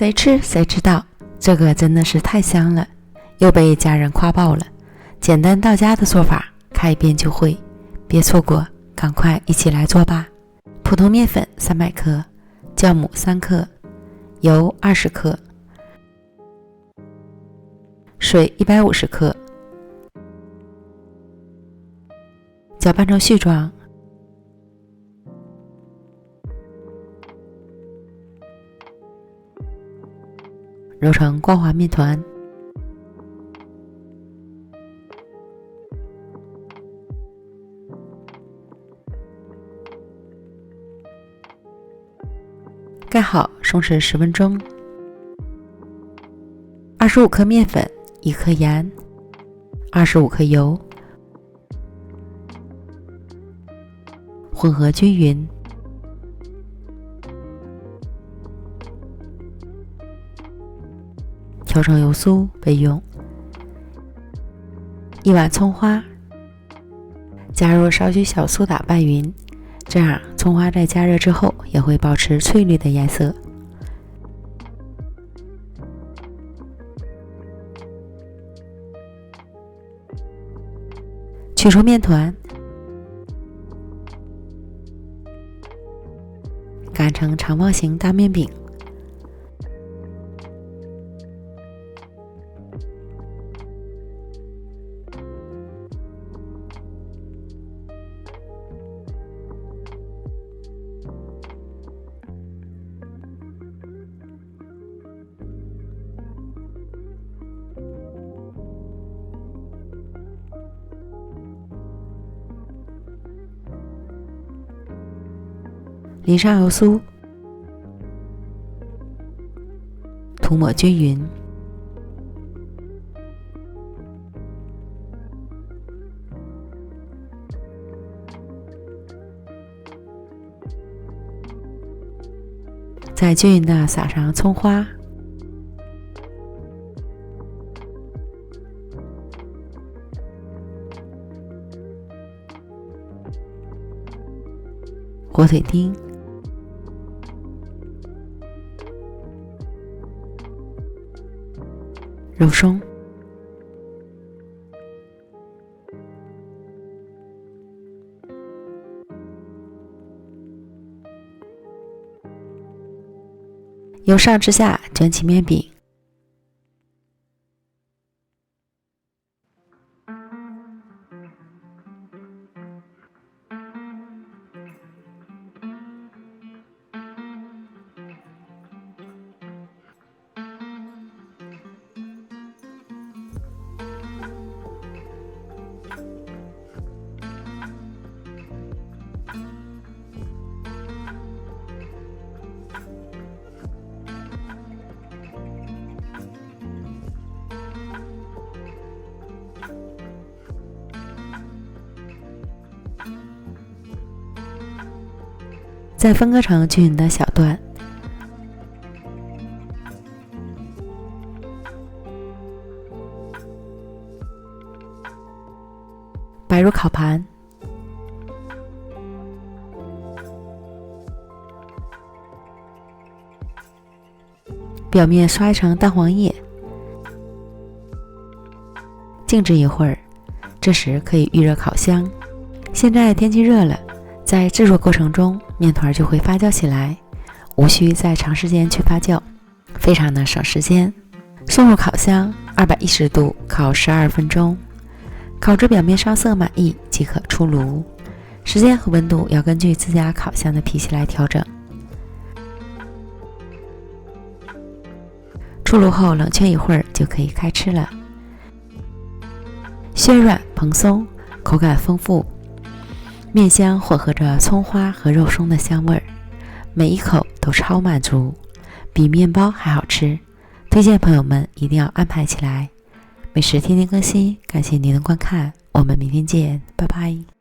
谁吃谁知道，这个真的是太香了，又被家人夸爆了。简单到家的做法，看一遍就会，别错过，赶快一起来做吧。普通面粉300克，酵母3克，油20克，水150克，搅拌成絮状。揉成光滑面团，盖好，松弛10分钟。25克面粉，1克盐，25克油，混合均匀。调成油酥备用。1碗葱花，加入少许小苏打拌匀，这样葱花在加热之后也会保持翠绿的颜色。取出面团，擀成长方形大面饼。淋上油酥，涂抹均匀。再均匀的撒上葱花，火腿丁，肉松，由上至下卷起面饼，再分割成均匀的小段，摆入烤盘，表面刷一层蛋黄液，静置一会儿，这时可以预热烤箱。现在天气热了，在制作过程中，面团就会发酵起来，无需再长时间去发酵，非常的省时间。送入烤箱，210度烤12分钟，烤至表面上色满意即可出炉。时间和温度要根据自家烤箱的脾气来调整。出炉后冷却一会儿就可以开吃了。暄软蓬松，口感丰富，面香混合着葱花和肉松的香味儿，每一口都超满足，比面包还好吃。推荐朋友们一定要安排起来。美食天天更新，感谢您的观看，我们明天见，拜拜。